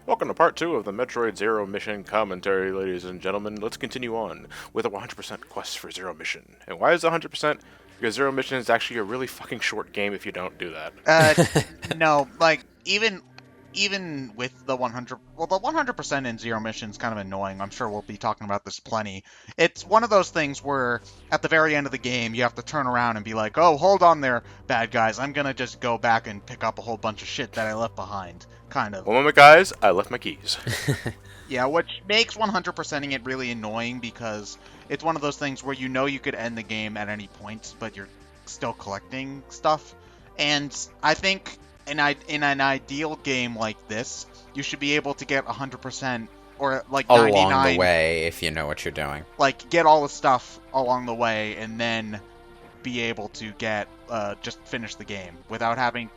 Welcome to part 2 of the Metroid Zero Mission commentary, ladies and gentlemen. Let's continue on with a 100% quest for Zero Mission. And why is it 100%? Because Zero Mission is actually a really fucking short game if you don't do that. No, even with the 100, well, the 100% in Zero Mission is kind of annoying. I'm sure we'll be talking about this plenty. It's one of those things where at the very end of the game, you have to turn around and be like, oh, hold on there, bad guys. I'm gonna just go back and pick up a whole bunch of shit that I left behind, kind of. One moment, guys. I left my keys. Yeah, which makes 100%ing it really annoying because it's one of those things where you know you could end the game at any point, but you're still collecting stuff. And I think in an ideal game like this, you should be able to get 100% or like 99 along the way if you know what you're doing. Like get all the stuff along the way and then be able to get just finish the game without having.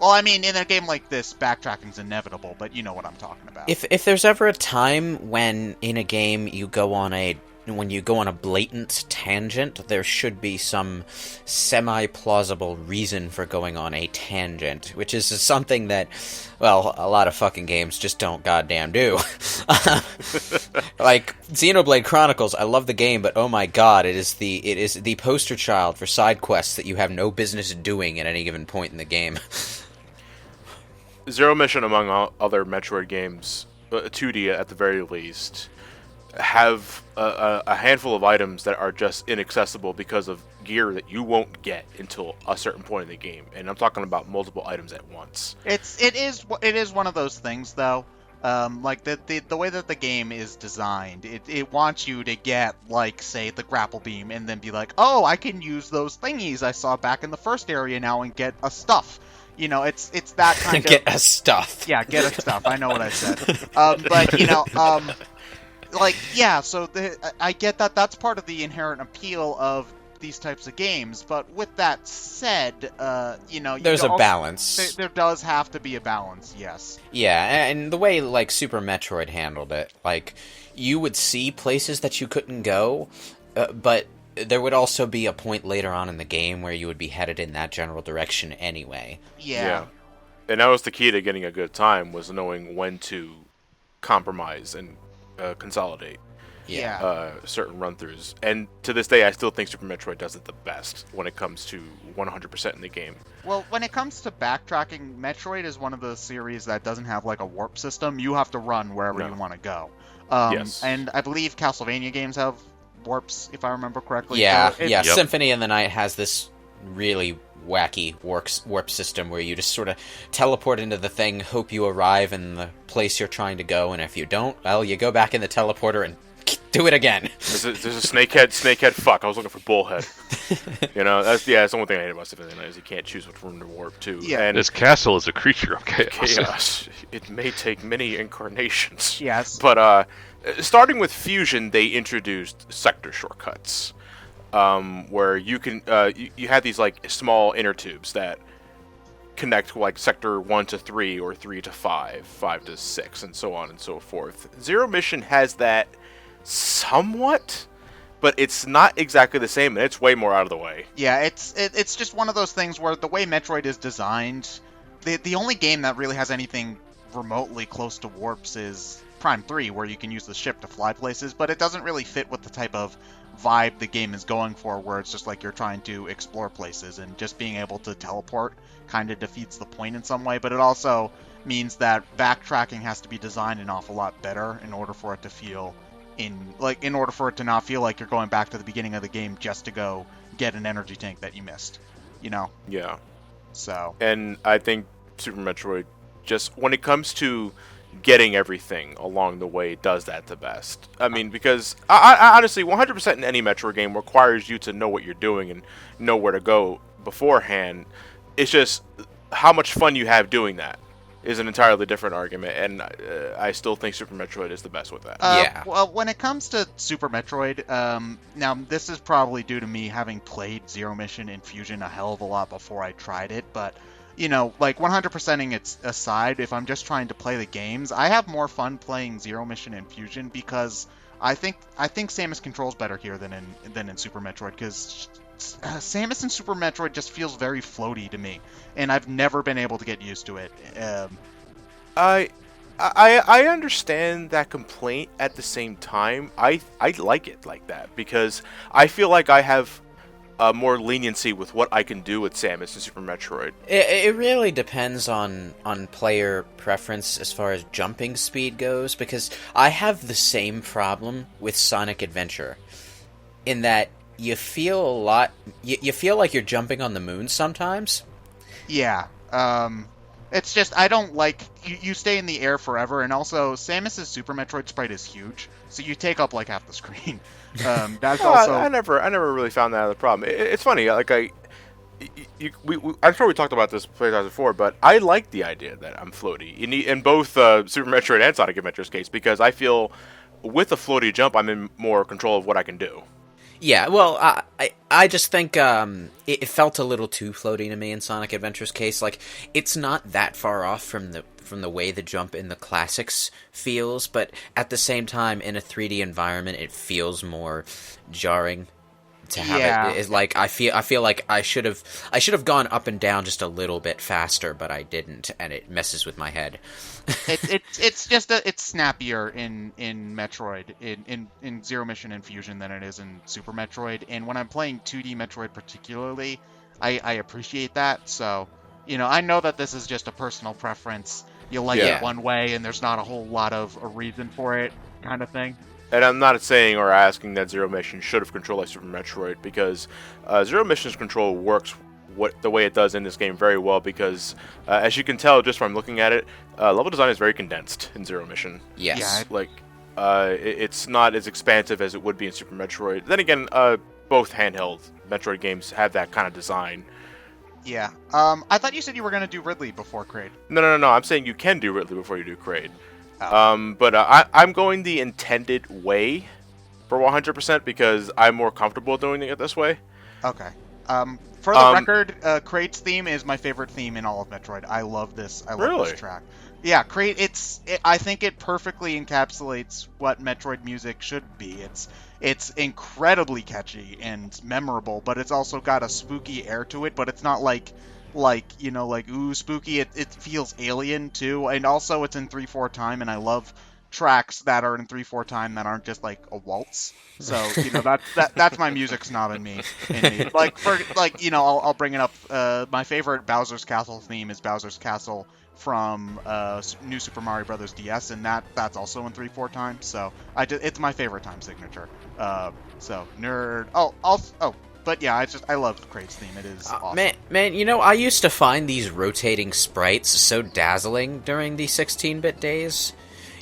Well, I mean, in a game like this, backtracking's inevitable, but you know what I'm talking about. If there's ever a time when in a game you go on a blatant tangent, there should be some semi-plausible reason for going on a tangent, which is something that, well, a lot of fucking games just don't goddamn do. Like Xenoblade Chronicles, I love the game, but oh my god, it is the poster child for side quests that you have no business doing at any given point in the game. Zero Mission, among other Metroid games, 2D at the very least, have a handful of items that are just inaccessible because of gear that you won't get until a certain point in the game, and I'm talking about multiple items at once. It is one of those things though. Like the way that the game is designed, it wants you to get, like, say, the grapple beam and then be like, oh, I can use those thingies I saw back in the first area now and get a stuff. You know, it's that kind of... Get a stuff. Yeah, get a stuff. I know what I said. But, you know, like, yeah, so I get that that's part of the inherent appeal of these types of games, but with that said, you know... There's a balance. There does have to be a balance, yes. Yeah, and the way, like, Super Metroid handled it, like, you would see places that you couldn't go, but there would also be a point later on in the game where you would be headed in that general direction anyway. Yeah. And that was the key to getting a good time, was knowing when to compromise and consolidate certain run-throughs. And to this day, I still think Super Metroid does it the best when it comes to 100% in the game. Well, when it comes to backtracking, Metroid is one of the series that doesn't have, like, a warp system. You have to run wherever you want to go. Yes. And I believe Castlevania games have warps, if I remember correctly. Yeah, so Yep. Symphony of the Night has this really wacky warp system where you just sort of teleport into the thing, hope you arrive in the place you're trying to go, and if you don't, well, you go back in the teleporter and do it again. There's a snakehead. Fuck, I was looking for bullhead. You know, that's the only thing I hate about Symphony of the Night is you can't choose which room to warp to. Yeah. And this castle is a creature of chaos. chaos. It may take many incarnations. Yes. But starting with Fusion, they introduced sector shortcuts, where you can you have these, like, small inner tubes that connect, like, sector 1 to 3 or 3 to 5, 5 to 6, and so on and so forth. Zero Mission has that somewhat, but it's not exactly the same, and it's way more out of the way. Yeah, it's just one of those things where the way Metroid is designed, the only game that really has anything remotely close to warps is Prime 3, where you can use the ship to fly places, but it doesn't really fit with the type of vibe the game is going for, where it's just like you're trying to explore places, and just being able to teleport kind of defeats the point in some way, but it also means that backtracking has to be designed an awful lot better in order for it to feel in order for it to not feel like you're going back to the beginning of the game just to go get an energy tank that you missed, you know? Yeah. So. And I think Super Metroid, just when it comes to getting everything along the way, does that the best. I mean, because I honestly, 100% in any Metroid game requires you to know what you're doing and know where to go beforehand. It's just how much fun you have doing that is an entirely different argument, and I still think Super Metroid is the best with that. Yeah. Well, when it comes to Super Metroid, now this is probably due to me having played Zero Mission and Fusion a hell of a lot before I tried it, but, you know, like, 100%ing it aside, if I'm just trying to play the games, I have more fun playing Zero Mission and Fusion because I think Samus controls better here than in Super Metroid, because Samus in Super Metroid just feels very floaty to me, and I've never been able to get used to it. I I understand that complaint. At the same time, I like it like that because I feel like I have more leniency with what I can do with Samus in Super Metroid. It really depends on player preference as far as jumping speed goes, because I have the same problem with Sonic Adventure, in that you feel you feel like you're jumping on the moon sometimes. Yeah. It's just, I don't like, you stay in the air forever, and also, Samus's Super Metroid sprite is huge, so you take up like half the screen. That's also... I never really found that as a problem. It's funny, like I'm sure we talked about this playtime before, but I like the idea that I'm floaty in both Super Metroid and Sonic Adventure's case, because I feel with a floaty jump, I'm in more control of what I can do. Yeah, well, I just think it felt a little too floaty to me in Sonic Adventure's case. Like, it's not that far off from the way the jump in the classics feels, but at the same time, in a 3D environment, it feels more jarring to have it. It's like I feel like I should have gone up and down just a little bit faster, but I didn't, and it messes with my head. It's snappier in Metroid, in Zero Mission and Fusion than it is in Super Metroid. And when I'm playing 2D Metroid particularly, I appreciate that. So, I know that this is just a personal preference. You like it one way, and there's not a whole lot of a reason for it, kind of thing. And I'm not saying or asking that Zero Mission should have control like Super Metroid, because Zero Mission's control works the way it does in this game very well, because as you can tell just from looking at it, level design is very condensed in Zero Mission. Yes. Yeah, it's not as expansive as it would be in Super Metroid. Then again, both handheld Metroid games have that kind of design. Yeah. I thought you said you were going to do Ridley before Kraid. No. I'm saying you can do Ridley before you do Kraid. Oh. But I'm going the intended way for 100% because I'm more comfortable doing it this way. Okay. For the record, Kraid's theme is my favorite theme in all of Metroid. I love this. I love this track. Yeah, Kraid. I think it perfectly encapsulates what Metroid music should be. It's incredibly catchy and memorable, but it's also got a spooky air to it. But it's not like ooh, spooky. It feels alien too, and also it's in 3/4 time, and I love tracks that are in 3/4 time that aren't just like a waltz. So that's my music snob in me. I'll bring it up. My favorite Bowser's Castle theme is Bowser's Castle from New Super Mario Bros. DS, and that's also in 3/4 time. So it's my favorite time signature. So nerd. But yeah, I love Kraid's theme. It is awesome. Man, I used to find these rotating sprites so dazzling during the 16-bit days.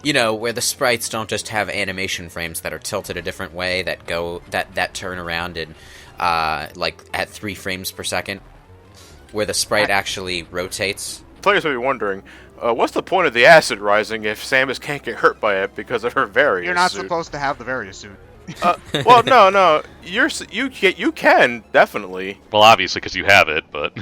Where the sprites don't just have animation frames that are tilted a different way that turn around in at 3 frames per second, where the sprite actually rotates. Players may be wondering, what's the point of the acid rising if Samus can't get hurt by it because of her Various You're not suit? supposed to have the Various suit. Well, no, you can definitely. Well, obviously, because you have it, but...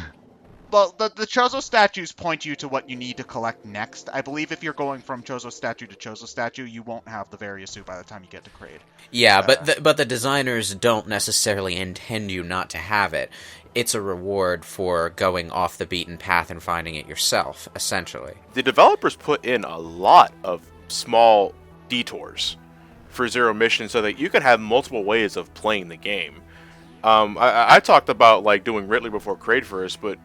Well, the Chozo statues point you to what you need to collect next. I believe if you're going from Chozo statue to Chozo statue, you won't have the Various suit by the time you get to Kraid. Yeah, but the designers don't necessarily intend you not to have it. It's a reward for going off the beaten path and finding it yourself, essentially. The developers put in a lot of small detours for Zero Mission so that you can have multiple ways of playing the game. I talked about doing Ridley before Kraid first, but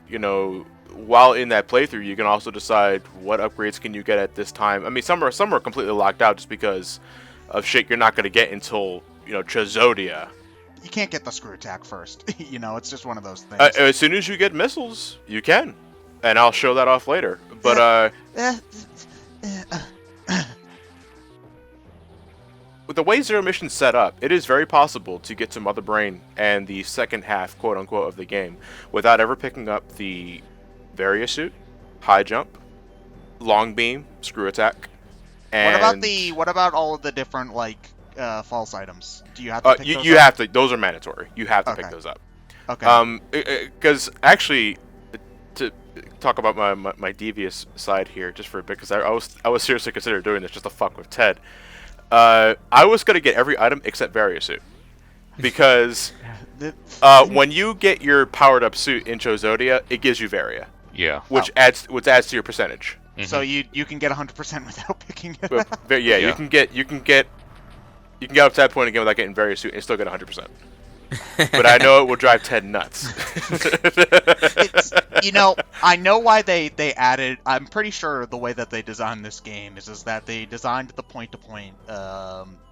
while in that playthrough, you can also decide what upgrades can you get at this time. I mean, some are completely locked out just because of shit you're not going to get until Chozodia. You can't get the screw attack first. It's just one of those things. As soon as you get missiles, you can, and I'll show that off later. But with the way Zero Mission's set up, it is very possible to get to Mother Brain and the second half, quote-unquote, of the game without ever picking up the Various suit, high jump, long beam, screw attack, and... What about all of the different, false items? Do you have to pick those you up? have to. Those are mandatory. You have to pick those up. Okay. Because actually, to talk about my devious side here just for a bit, because I was seriously considering doing this just to fuck with Ted. I was going to get every item except Various suit. Because when you get your powered up suit in Chozodia, it gives you Varia. Yeah. Which adds to your percentage. So you can get 100% without picking it. But yeah, you can get up to that point again without getting very soon and still get 100%. But I know it will drive Ted nuts. I know why they added. I'm pretty sure the way that they designed this game is that they designed the point-to-point.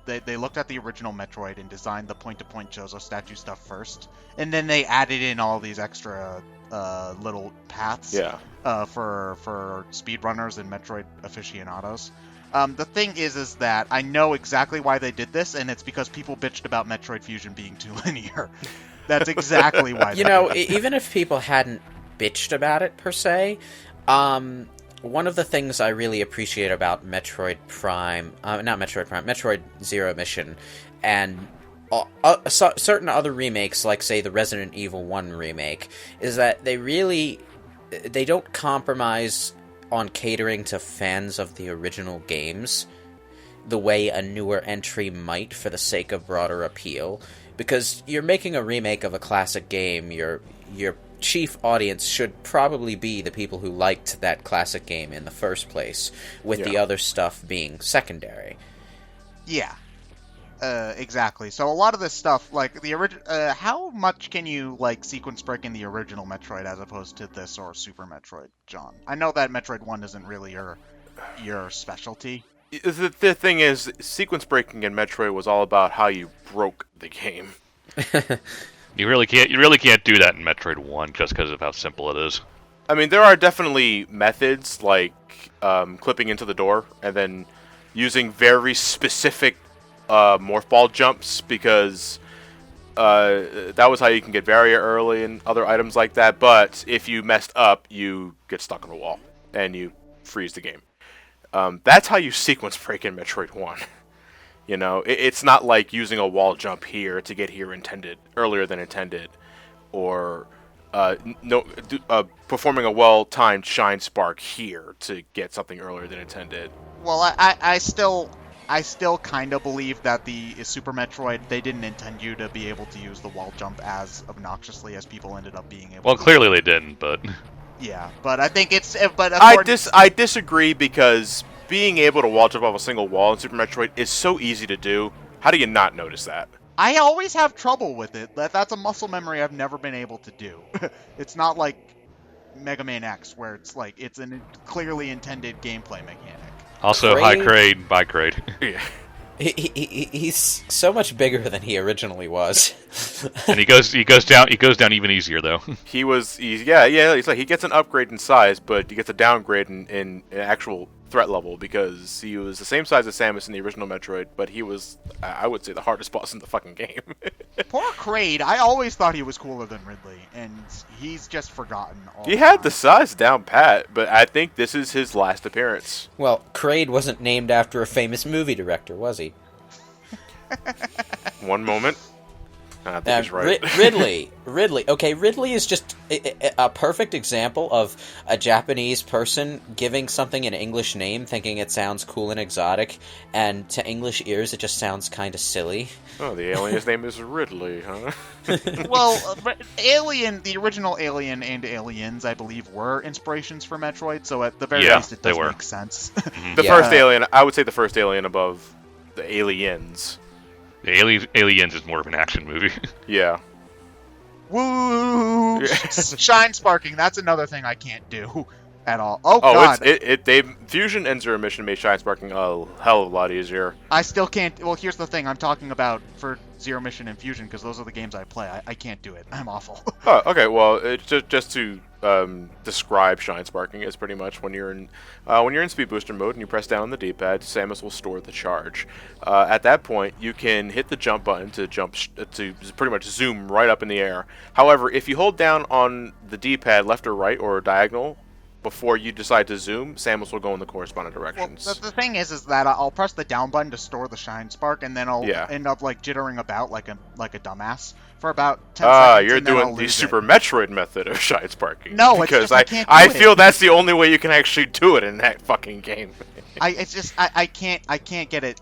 They looked at the original Metroid and designed the point-to-point Chozo statue stuff first, and then they added in all these extra little paths. Yeah. For speedrunners and Metroid aficionados. The thing is that I know exactly why they did this, and it's because people bitched about Metroid Fusion being too linear. That's exactly why. Even if people hadn't bitched about it per se, one of the things I really appreciate about Metroid Zero Mission, and certain other remakes, like say the Resident Evil 1 remake, is that they don't compromise on catering to fans of the original games the way a newer entry might for the sake of broader appeal. Because you're making a remake of a classic game, your chief audience should probably be the people who liked that classic game in the first place, with the other stuff being secondary. Yeah. Exactly. So a lot of this stuff, like the original, how much can you like sequence break in the original Metroid as opposed to this or Super Metroid, John? I know that Metroid 1 isn't really your specialty. The thing is, sequence breaking in Metroid was all about how you broke the game. You really can't do that in Metroid 1 just because of how simple it is. I mean, there are definitely methods like clipping into the door and then using very specific morph ball jumps, because that was how you can get Varia early and other items like that. But if you messed up, you get stuck on a wall and you freeze the game. That's how you sequence break in Metroid 1. You know, it's not like using a wall jump here to get here earlier than intended, or performing a well-timed shine spark here to get something earlier than intended. Well, I still kind of believe that the Super Metroid, they didn't intend you to be able to use the wall jump as obnoxiously as people ended up being able to. Well, clearly they didn't, but... Yeah, but I think it's... But I disagree, because being able to wall jump off a single wall in Super Metroid is so easy to do. How do you not notice that? I always have trouble with it. That's a muscle memory I've never been able to do. It's not like Mega Man X, where it's like it's a clearly intended gameplay mechanic. Also, hi Kraid, bye Kraid. Yeah. He's so much bigger than he originally was. And he goes down even easier though. He's like he gets an upgrade in size, but he gets a downgrade in actual threat level, because he was the same size as Samus in the original Metroid, but he was, I would say, the hardest boss in the fucking game. Poor Kraid, I always thought he was cooler than Ridley, and he's just forgotten all He had the size down pat, but I think this is his last appearance. Well, Kraid wasn't named after a famous movie director, was he? One moment. I think he's right. Ridley. Okay, Ridley is just a perfect example of a Japanese person giving something an English name, thinking it sounds cool and exotic, and to English ears it just sounds kind of silly. Oh, the alien's name is Ridley, huh? Well, the original Alien and Aliens, I believe, were inspirations for Metroid, so at the very least it does make sense. First Alien, I would say the first Alien above the Aliens. The Aliens is more of an action movie. Yeah. Woo! Shine sparking, that's another thing I can't do at all. Oh god. Fusion and Zero Mission made shine sparking a hell of a lot easier. I still can't. Well, here's the thing. I'm talking about for Zero Mission and Fusion, because those are the games I play. I can't do it. I'm awful. Oh, okay. Well, just to describe shine sparking is pretty much when you're in speed booster mode and you press down on the D-pad, Samus will store the charge. At that point, you can hit the jump button to pretty much zoom right up in the air. However, if you hold down on the D-pad left or right or diagonal before you decide to zoom, Samus will go in the corresponding directions. Well, the thing is that I'll press the down button to store the shine spark, and then I'll end up like jittering about like a dumbass for about 10 seconds. You're doing the Super Metroid method of shine sparking. No, because I can't do I feel that's the only way you can actually do it in that fucking game. I can't get it.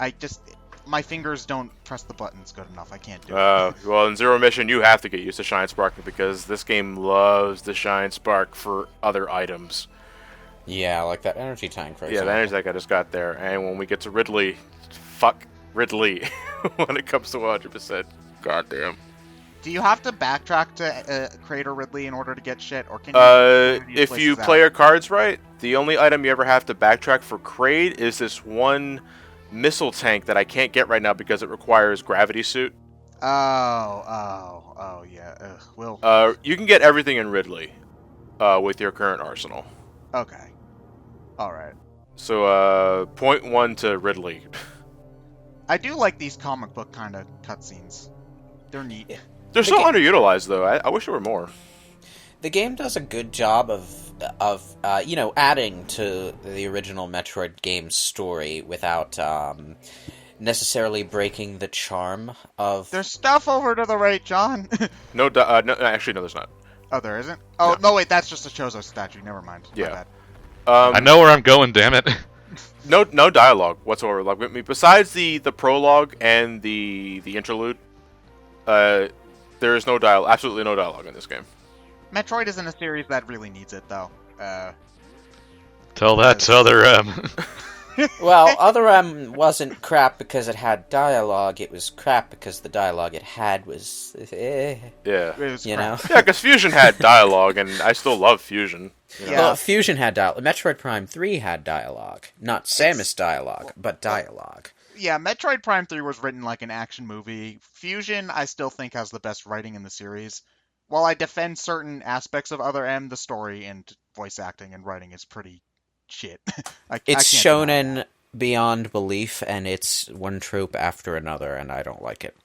My fingers don't press the buttons good enough. I can't do it. Well, in Zero Mission, you have to get used to shine sparking, because this game loves the shine spark for other items. Yeah, like that energy tank, for Yeah, example. the energy tank I just got there. And when we get to Ridley, fuck Ridley when it comes to 100%. Goddamn. Do you have to backtrack to Kraid or Ridley in order to get shit, or can you? These If you places play out? your cards right, the only item you ever have to backtrack for Kraid is this one missile tank that I can't get right now because it requires gravity suit. Oh, yeah. Ugh, well, You can get everything in Ridley with your current arsenal. okay. All right. So, point one to Ridley. I do like these comic book kind of cutscenes. They're neat. They're The so ga- underutilized, though. I wish there were more. The game does a good job of adding to the original Metroid game's story without necessarily breaking the charm of. There's stuff over to the right, John. No, actually, no, there's not. Oh, there isn't? Oh, no, wait, that's just a Chozo statue. Never mind. My Yeah. bad. I know where I'm going, damn it. No dialogue whatsoever. Like, I mean, besides the prologue and the interlude, there is no dialogue. Absolutely no dialogue in this game. Metroid isn't a series that really needs it, though. Tell that to other Well, Other M wasn't crap because it had dialogue. It was crap because the dialogue it had was, Yeah. it was you crap. know. Yeah, because Fusion had dialogue, and I still love Fusion. You know? Yeah. Well, Fusion had dialogue. Metroid Prime 3 had dialogue. Not Samus dialogue, but dialogue. Yeah, Metroid Prime 3 was written like an action movie. Fusion, I still think, has the best writing in the series. While I defend certain aspects of Other M, the story and voice acting and writing is pretty shit. I It's can't deny that. shonen beyond belief, and it's one trope after another, and I don't like it.